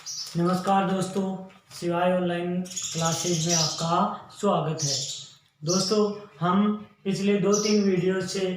नमस्कार दोस्तों, शिवाय ऑनलाइन क्लासेज में आपका स्वागत है। दोस्तों, हम पिछले 2-3 वीडियो से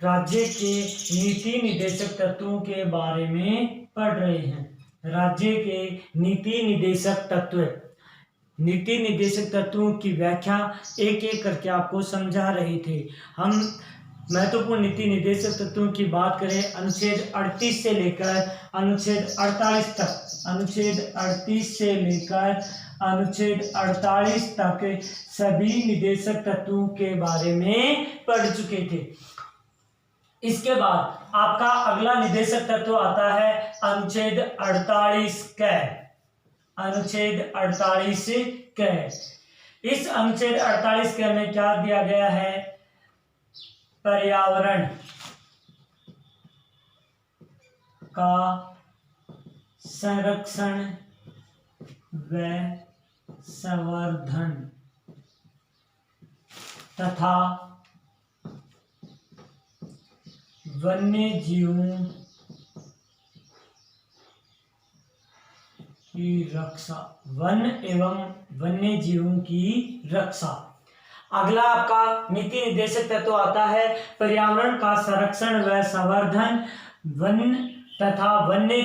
राज्य के नीति निर्देशक तत्वों के बारे में पढ़ रहे हैं। राज्य के नीति निर्देशक तत्वों की व्याख्या एक एक करके आपको समझा रहे थे। हम महत्वपूर्ण नीति निर्देशक तत्वों की बात करें, अनुच्छेद 38 से लेकर अनुच्छेद 48 तक, अनुच्छेद 38 से लेकर अनुच्छेद 48 तक सभी निर्देशक तत्वों के बारे में पढ़ चुके थे। इसके बाद आपका अगला निर्देशक तत्व आता है अनुच्छेद 48 क। अनुच्छेद 48 क। इस अनुच्छेद 48 क में क्या दिया गया है? पर्यावरण का संरक्षण व संवर्धन तथा वन्य जीवों की रक्षा, वन एवं वन्य जीवों की रक्षा। अगला आपका नीति निर्देशक तत्व आता है पर्यावरण का संरक्षण व संवर्धन, वन तथा वन्य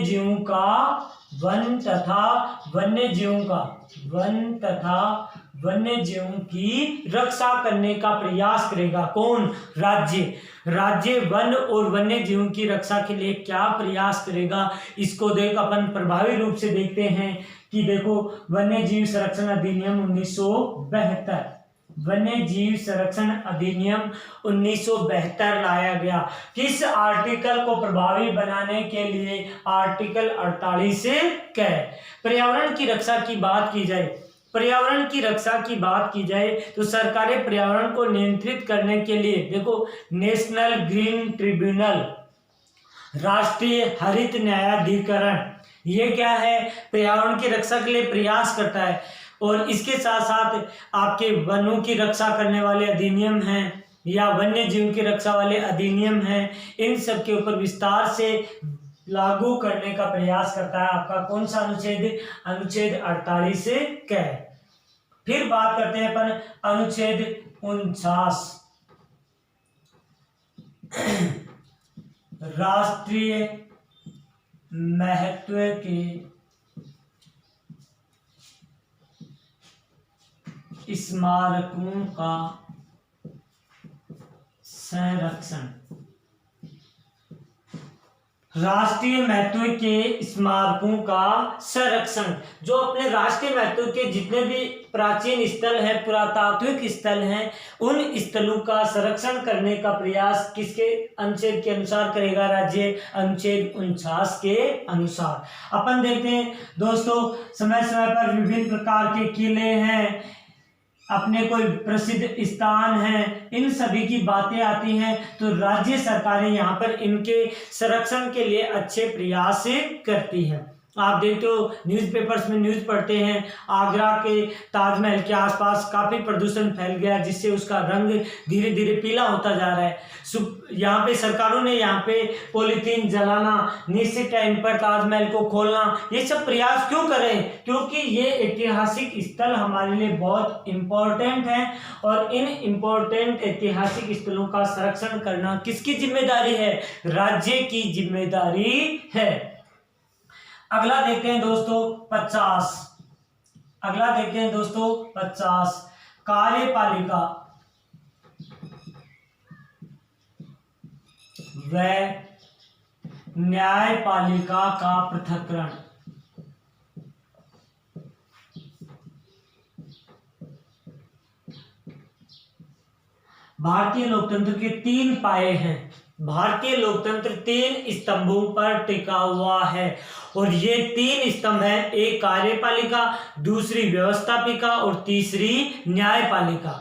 जीवों की रक्षा करने का प्रयास करेगा। कौन? राज्य वन और वन्य जीवों की रक्षा के लिए क्या प्रयास करेगा, इसको अपन प्रभावी रूप से देखते हैं कि देखो, वन्य जीव संरक्षण अधिनियम 1972, वन्य जीव संरक्षण अधिनियम 1972 लाया गया। किस आर्टिकल को प्रभावी बनाने के लिए? आर्टिकल 48 क। पर्यावरण की रक्षा की बात की जाए तो सरकारें पर्यावरण को नियंत्रित करने के लिए देखो, नेशनल ग्रीन ट्रिब्यूनल, राष्ट्रीय हरित न्यायाधिकरण, ये क्या है? पर्यावरण की रक्षा के लिए प्रयास करता है। और इसके साथ साथ आपके वनों की रक्षा करने वाले अधिनियम हैं या वन्य जीव की रक्षा वाले अधिनियम हैं, इन सब के ऊपर विस्तार से लागू करने का प्रयास करता है आपका कौन सा अनुच्छेद? अनुच्छेद 48 क। फिर बात करते हैं अपन अनुच्छेद 49, राष्ट्रीय महत्व के स्मारकों का संरक्षण। राष्ट्रीय महत्व के स्मारकों का संरक्षण, जो अपने राष्ट्रीय महत्व के जितने भी प्राचीन स्थल हैं, पुरातात्विक स्थल हैं, उन स्थलों का संरक्षण करने का प्रयास किसके अनुच्छेद के अनुसार करेगा? राज्य अनुच्छेद 49 के अनुसार। अपन देखते हैं दोस्तों, समय समय पर विभिन्न प्रकार के किले हैं, अपने कोई प्रसिद्ध स्थान है, इन सभी की बातें आती हैं, तो राज्य सरकारें यहाँ पर इनके संरक्षण के लिए अच्छे प्रयास करती हैं। आप देखते हो न्यूज़पेपर्स में न्यूज़ पढ़ते हैं, आगरा के ताजमहल के आसपास काफ़ी प्रदूषण फैल गया, जिससे उसका रंग धीरे धीरे पीला होता जा रहा है। यहाँ पे सरकारों ने यहाँ पे पॉलीथीन जलाना, निश्चित टाइम पर ताजमहल को खोलना, ये सब प्रयास क्यों कर रहे हैं? क्योंकि ये ऐतिहासिक स्थल हमारे लिए बहुत इम्पोर्टेंट है और इन इम्पोर्टेंट ऐतिहासिक स्थलों का संरक्षण करना किसकी जिम्मेदारी है? राज्य की जिम्मेदारी है। अगला देखते हैं दोस्तों 50, कार्यपालिका व न्यायपालिका का पृथक्करण। भारतीय लोकतंत्र के 3 पाये हैं। भारतीय लोकतंत्र 3 स्तंभों पर टिका हुआ है और ये 3 स्तंभ हैं, एक कार्यपालिका, दूसरी व्यवस्थापिका और तीसरी न्यायपालिका।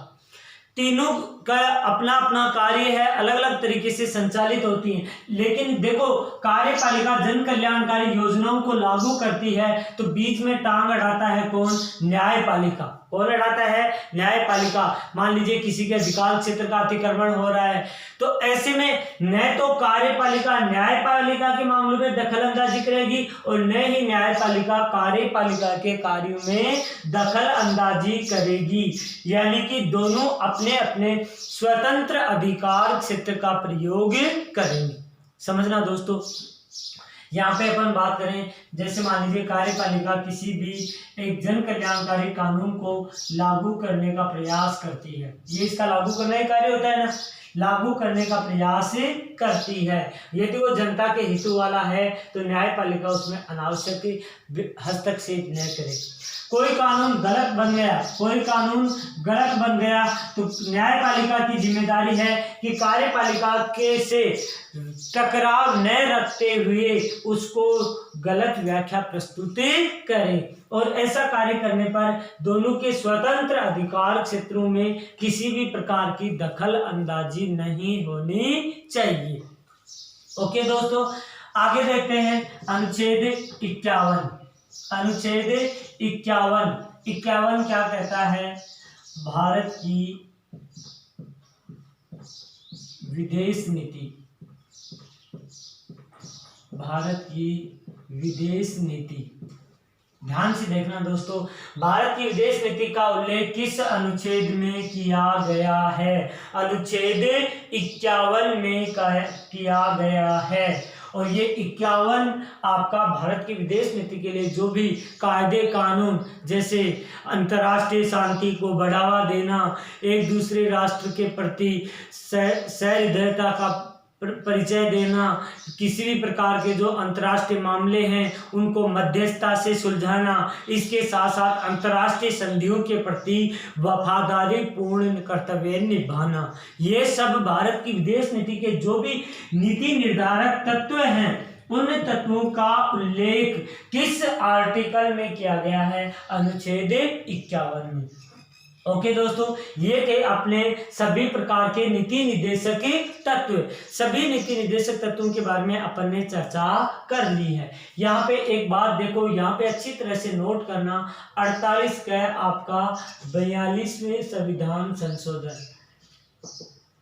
तीनों का अपना अपना कार्य है, अलग अलग तरीके से संचालित होती हैं। लेकिन देखो, कार्यपालिका जन कल्याणकारी योजनाओं को लागू करती है तो बीच में टांग अड़ाता है कौन? न्यायपालिका। कौन अड़ाता है? न्यायपालिका। मान लीजिए किसी के अधिकार क्षेत्र का अतिक्रमण हो रहा है, तो ऐसे में न तो कार्यपालिका न्यायपालिका के मामलों में दखल अंदाजी करेगी और न ही न्यायपालिका कार्यपालिका के कार्यों में दखल अंदाजी करेगी। यानी कि दोनों अपने अपने स्वतंत्र अधिकार क्षेत्र का प्रयोग करेंगे। समझना दोस्तों। यहाँ पे अपन बात करें, जैसे मान लीजिए कार्यपालिका किसी भी एक जन कल्याणकारी कानून को लागू करने का प्रयास करती है। ये इसका लागू करने का कार्य होता है ना, लागू करने का प्रयास करती है। यदि वो जनता के हितों वाला है तो न्यायपालिका उसमें अनावश्यक हस्तक्षेप न करे। कोई कानून गलत बन गया, कोई कानून गलत बन गया तो न्यायपालिका की जिम्मेदारी है कि कार्यपालिका के से टकराव न रखते हुए उसको गलत व्याख्या प्रस्तुत करें। और ऐसा कार्य करने पर दोनों के स्वतंत्र अधिकार क्षेत्रों में किसी भी प्रकार की दखल अंदाजी नहीं होनी चाहिए। ओके दोस्तों, आगे देखते हैं अनुच्छेद 51। अनुच्छेद 51 क्या कहता है? भारत की विदेश नीति, भारत की विदेश नीति। ध्यान से देखना दोस्तों, भारत की विदेश नीति का उल्लेख किस अनुच्छेद में किया गया है? अनुच्छेद 51 में किया गया है। और ये 51 आपका भारत की विदेश नीति के लिए जो भी कायदे कानून, जैसे अंतर्राष्ट्रीय शांति को बढ़ावा देना, एक दूसरे राष्ट्र के प्रति सहृदयता का परिचय देना, किसी भी प्रकार के जो अंतर्राष्ट्रीय मामले हैं उनको मध्यस्थता से सुलझाना, इसके साथ साथ अंतर्राष्ट्रीय संधियों के प्रति वफादारी पूर्ण कर्तव्य निभाना, ये सब भारत की विदेश नीति के जो भी नीति निर्धारक तत्व हैं उन तत्वों का उल्लेख किस आर्टिकल में किया गया है? अनुच्छेद 51 में। ओके दोस्तों, ये थे अपने सभी प्रकार के नीति निर्देशक तत्व। सभी नीति निर्देशक तत्वों के बारे में अपन ने चर्चा कर ली है। यहाँ पे एक बात देखो, यहाँ पे अच्छी तरह से नोट करना, 48 का आपका 42वें संविधान संशोधन,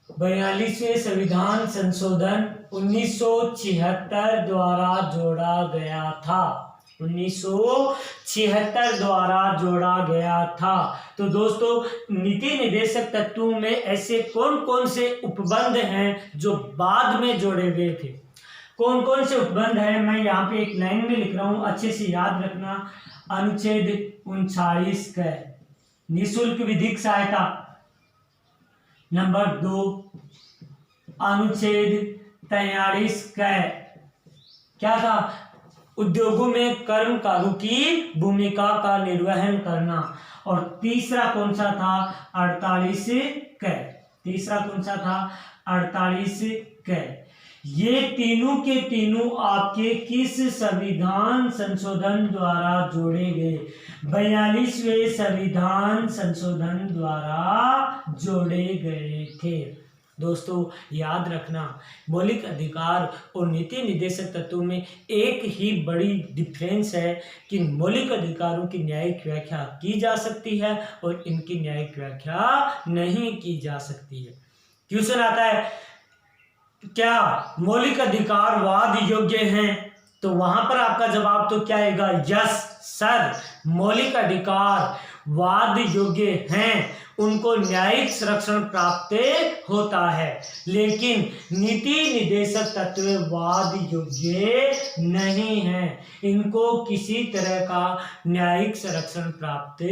42वें संविधान संशोधन 1976 द्वारा जोड़ा गया था। 1976 द्वारा जोड़ा गया था। तो दोस्तों, नीति निर्देशक तत्वों में ऐसे कौन कौन से उपबंध हैं जो बाद में जोड़े गए थे? कौन कौन से उपबंध हैं? मैं यहाँ पे एक लाइन में लिख रहा हूँ, अच्छे से याद रखना। अनुच्छेद 39 का निःशुल्क विधिक सहायता। नंबर 2, अनुच्छेद 43 का क्या था? उद्योगों में कर्मकारों की भूमिका का निर्वहन करना। और तीसरा कौन सा था? 48 का। तीसरा कौन सा था? 48 का। ये तीनों के तीनों आपके किस संविधान संशोधन द्वारा जोड़े गए? 42वें संविधान संशोधन द्वारा जोड़े गए थे। दोस्तों याद रखना, मौलिक अधिकार और नीति निर्देशक तत्वों में एक ही बड़ी डिफरेंस है कि मौलिक अधिकारों की न्यायिक व्याख्या की जा सकती है और इनकी न्यायिक व्याख्या नहीं की जा सकती है। क्वेश्चन आता है, क्या मौलिक अधिकार वाद योग्य हैं? तो वहां पर आपका जवाब तो क्या आएगा? यस सर, मौलिक अधिकार वाद योग्य हैं, उनको न्यायिक संरक्षण प्राप्त होता है, लेकिन नीति निर्देशक तत्व वाद योग्य नहीं है, इनको किसी तरह का न्यायिक संरक्षण प्राप्त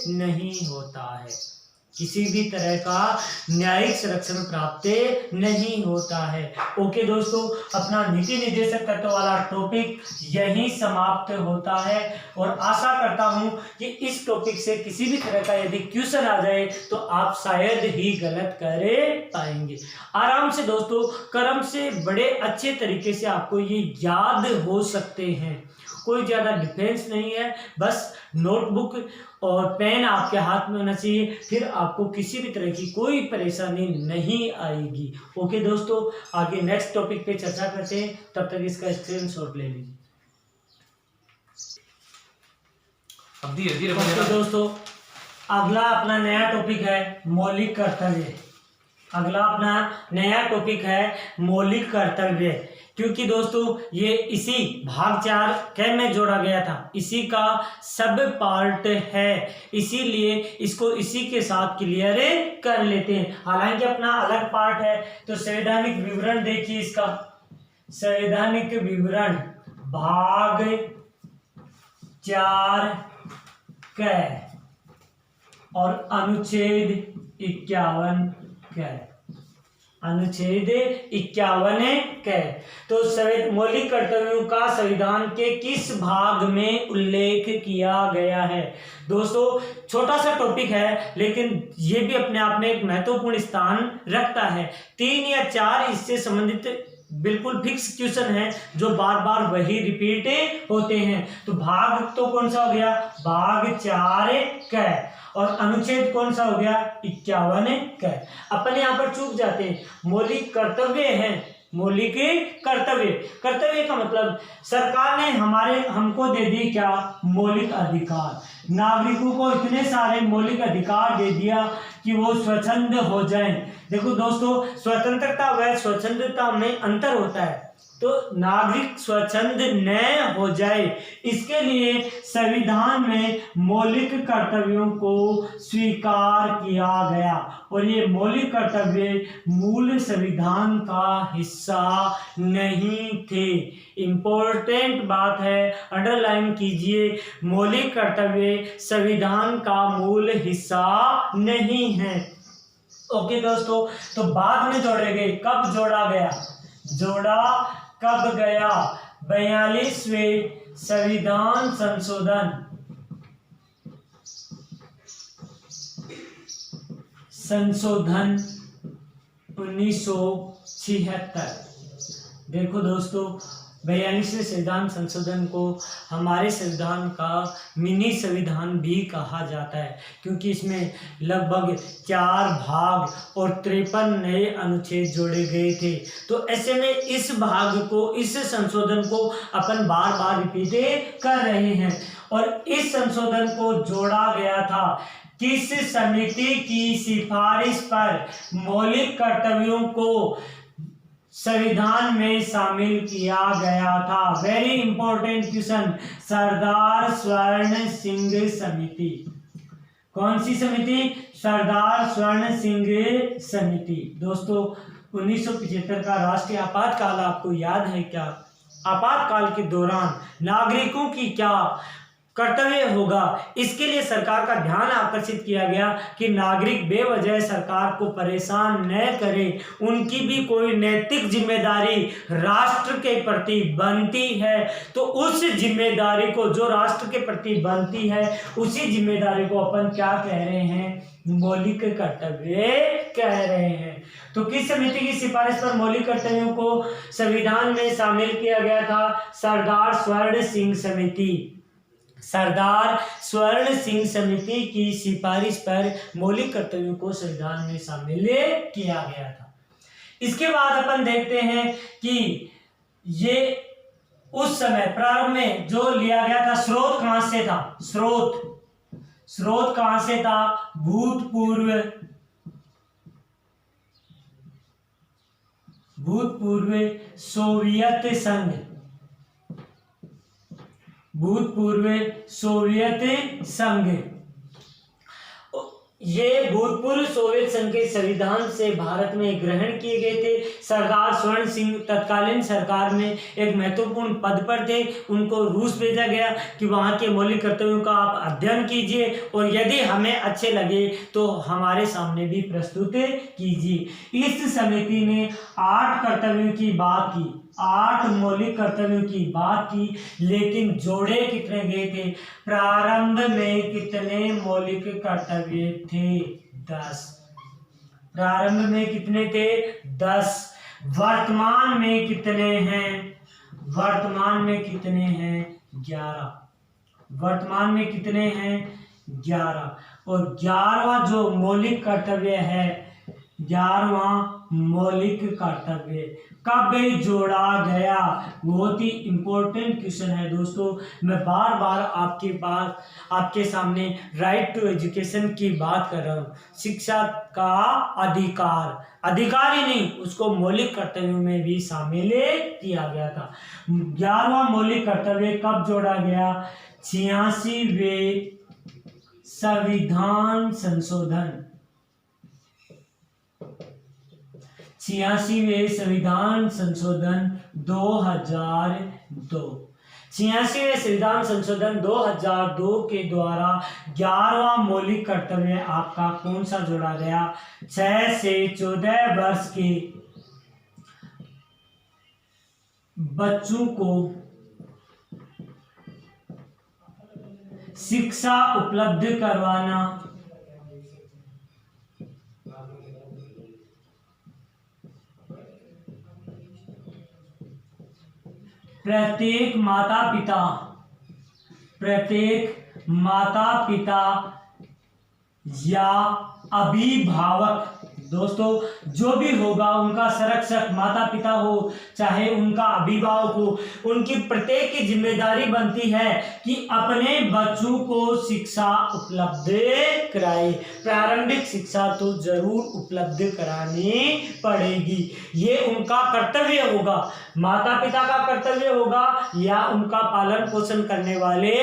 नहीं होता है, किसी भी तरह का न्यायिक संरक्षण प्राप्त नहीं होता है। ओके दोस्तों, अपना नीति निर्देशक तत्व वाला टॉपिक यहीं समाप्त होता है और आशा करता हूं कि इस टॉपिक से किसी भी तरह का यदि क्वेश्चन आ जाए तो आप शायद ही गलत कर पाएंगे। आराम से दोस्तों, क्रम से बड़े अच्छे तरीके से आपको ये याद हो सकते हैं, कोई ज़्यादा डिफरेंस नहीं है, बस नोटबुक और पेन आपके हाथ में होना चाहिए, फिर आपको किसी भी तरह की कोई परेशानी नहीं आएगी। ओके दोस्तों, आगे नेक्स्ट टॉपिक पे चर्चा करते हैं, तब तक इसका स्क्रीनशॉट ले लीजिए। अब धीरे धीरे ओके दोस्तों, अगला अपना नया टॉपिक है मौलिक कर्तव्य। अगला अपना नया टॉपिक है मौलिक कर्तव्य, क्योंकि दोस्तों ये इसी भाग 4 के में जोड़ा गया था, इसी का सब पार्ट है, इसीलिए इसको इसी के साथ क्लियर कर लेते हैं। हालांकि अपना अलग पार्ट है, तो संवैधानिक विवरण देखिए इसका। संवैधानिक विवरण भाग 4 क और अनुच्छेद 51 क, अनुच्छेद 51 क। तो मौलिक कर्तव्यों का संविधान के किस भाग में उल्लेख किया गया है? दोस्तों छोटा सा टॉपिक है, लेकिन ये भी अपने आप में एक महत्वपूर्ण स्थान रखता है। 3 या 4 इससे संबंधित बिल्कुल फिक्स क्वेश्चन है, जो बार बार वही रिपीट होते हैं। तो भाग तो कौन सा हो गया? भाग 4 क, और अनुच्छेद कौन सा हो गया? 51 क। अपन यहाँ पर चूक जाते हैं, मौलिक कर्तव्य है, मौलिक कर्तव्य। कर्तव्य का मतलब सरकार ने हमको दे दी क्या? मौलिक अधिकार। नागरिकों को इतने सारे मौलिक अधिकार दे दिया कि वो स्वच्छंद हो जाएं। देखो दोस्तों, स्वतंत्रता व स्वच्छंदता में अंतर होता है, तो नागरिक स्वच्छंद न हो जाए, इसके लिए संविधान में मौलिक कर्तव्यों को स्वीकार किया गया, और ये मौलिक कर्तव्य मूल संविधान का हिस्सा नहीं थे। इंपॉर्टेंट बात है, अंडरलाइन कीजिए, मौलिक कर्तव्य संविधान का मूल हिस्सा नहीं है। ओके दोस्तों, तो बाद में जोड़े गए। कब जोड़ा गया? जोड़ा कब गया? 42वें संविधान संशोधन 1976। देखो दोस्तों, 42वें संविधान संशोधन को हमारे संविधान का मिनी संविधान भी कहा जाता है, क्योंकि इसमें लगभग 4 भाग और 53 नए अनुच्छेद जोड़े गए थे। तो ऐसे में इस भाग को, इस संशोधन को अपन बार बार रिपीट कर रहे हैं, और इस संशोधन को जोड़ा गया था किस समिति की सिफारिश पर? मौलिक कर्तव्यों को संविधान में शामिल किया गया था। वेरी इंपॉर्टेंट क्वेश्चन, सरदार स्वर्ण सिंह समिति। कौन सी समिति? सरदार स्वर्ण सिंह समिति। दोस्तों 1975 का राष्ट्रीय आपातकाल आपको याद है क्या? आपातकाल के दौरान नागरिकों की क्या कर्तव्य होगा, इसके लिए सरकार का ध्यान आकर्षित किया गया कि नागरिक बेवजह सरकार को परेशान न करें, उनकी भी कोई नैतिक जिम्मेदारी राष्ट्र के प्रति बनती है। तो उस जिम्मेदारी को, जो राष्ट्र के प्रति बनती है, उसी जिम्मेदारी को अपन क्या कह रहे हैं? मौलिक कर्तव्य कह रहे हैं। तो किस समिति की सिफारिश पर मौलिक कर्तव्यों को संविधान में शामिल किया गया था? सरदार स्वर्ण सिंह समिति। सरदार स्वर्ण सिंह समिति की सिफारिश पर मौलिक कर्तव्यों को संविधान में शामिल किया गया था। इसके बाद अपन देखते हैं कि ये उस समय प्रारंभ में जो लिया गया था, स्रोत कहां से था? स्रोत कहां से था? भूतपूर्व सोवियत संघ, भूतपूर्व सोवियत संघ। ये भूतपूर्व सोवियत संघ के संविधान से भारत में ग्रहण किए गए थे। सरदार स्वर्ण सिंह तत्कालीन सरकार में एक महत्वपूर्ण पद पर थे, उनको रूस भेजा गया कि वहाँ के मौलिक कर्तव्यों का आप अध्ययन कीजिए, और यदि हमें अच्छे लगे तो हमारे सामने भी प्रस्तुत कीजिए। इस समिति ने 8 कर्तव्यों की बात की, 8 मौलिक कर्तव्यों की बात की, लेकिन जोड़े कितने गए थे? प्रारंभ में कितने मौलिक कर्तव्य थे? 10। प्रारंभ में कितने थे? 10। वर्तमान में कितने हैं? वर्तमान में कितने हैं? 11। वर्तमान में कितने हैं? 11। और 11वां जो मौलिक कर्तव्य है, 11वां मौलिक कर्तव्य कब जोड़ा गया? बहुत ही इंपॉर्टेंट क्वेश्चन है दोस्तों। मैं बार बार आपके सामने राइट टू एजुकेशन की बात कर रहा हूँ। शिक्षा का अधिकार ही नहीं, उसको मौलिक कर्तव्यों में भी शामिल किया गया था। 11वां मौलिक कर्तव्य कब जोड़ा गया? 86वें संविधान संशोधन, 86वें संविधान संशोधन 2002। 86वें संविधान संशोधन 2002 के द्वारा 11वां मौलिक कर्तव्य आपका कौन सा जोड़ा गया? 6 से 14 वर्ष के बच्चों को शिक्षा उपलब्ध करवाना, प्रत्येक माता पिता या अभिभावक, दोस्तों जो भी होगा उनका संरक्षक, माता पिता हो चाहे उनका अभिभावक हो, उनकी प्रत्येक की जिम्मेदारी बनती है कि अपने बच्चों को शिक्षा उपलब्ध कराए। प्रारंभिक शिक्षा तो जरूर उपलब्ध करानी पड़ेगी, ये उनका कर्तव्य होगा, माता पिता का कर्तव्य होगा या उनका पालन पोषण करने वाले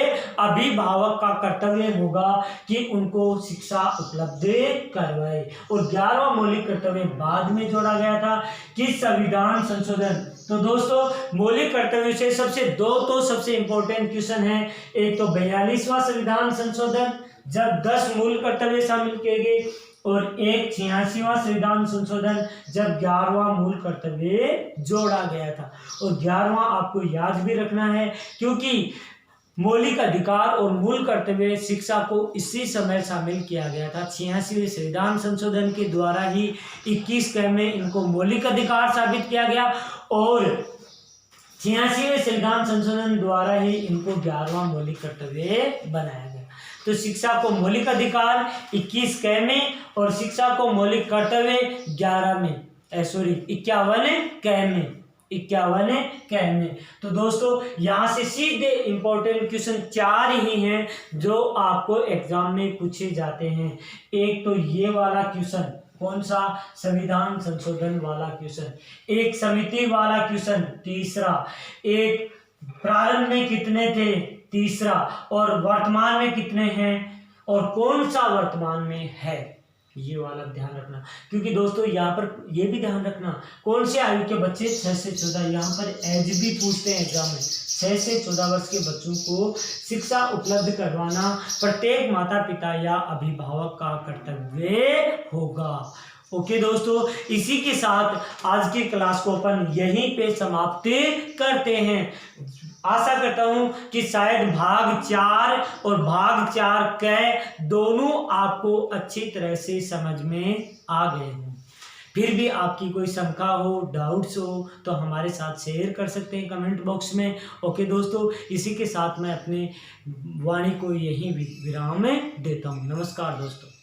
अभिभावक का कर्तव्य होगा कि उनको शिक्षा उपलब्ध करवाए। और 11वां मौलिक कर्तव्य बाद में जोड़ा गया था कि संविधान संशोधन। तो दोस्तों मौलिक कर्तव्य से सबसे इंपॉर्टेंट क्वेश्चन है। एक तो 42वां संविधान संशोधन जब 10 मूल कर्तव्य शामिल किए गए, और एक 86वां संविधान संशोधन जब 11वां मूल कर्तव्य जोड़ा गया था। और 11वां आपको याद भी रखना है क्योंकि मौलिक अधिकार और मूल कर्तव्य शिक्षा को इसी समय शामिल किया गया था। 86वें संविधान संशोधन के द्वारा ही 21 में इनको मौलिक अधिकार साबित किया गया और 86वें संविधान संशोधन द्वारा ही इनको 11वां मौलिक कर्तव्य बनाया गया। तो शिक्षा को मौलिक अधिकार 21 में और शिक्षा को मौलिक कर्तव्य 51 में। तो दोस्तों यहाँ से सीधे इंपॉर्टेंट क्वेश्चन 4 ही हैं जो आपको एग्जाम में पूछे जाते हैं। एक तो ये वाला क्वेश्चन, कौन सा? संविधान संशोधन वाला क्वेश्चन। एक समिति वाला क्वेश्चन, तीसरा। एक प्रारंभ में कितने थे, तीसरा। और वर्तमान में कितने हैं और कौन सा वर्तमान में है, ये वाला ध्यान रखना। क्योंकि दोस्तों यहाँ पर ये भी ध्यान रखना कौन से आयु के बच्चे 6 से 14, यहाँ पर एज भी पूछते हैं एग्जाम में। 6 से 14 वर्ष के बच्चों को शिक्षा उपलब्ध करवाना प्रत्येक माता पिता या अभिभावक का कर्तव्य होगा। ओके दोस्तों, इसी के साथ आज की क्लास को अपन यहीं पे समाप्त करते हैं। आशा करता हूं कि शायद भाग 4 और भाग 4 के दोनों आपको अच्छी तरह से समझ में आ गए हों। फिर भी आपकी कोई शंका हो, डाउट्स हो तो हमारे साथ शेयर कर सकते हैं कमेंट बॉक्स में। ओके दोस्तों, इसी के साथ मैं अपने वाणी को यहीं विराम देता हूं। नमस्कार दोस्तों।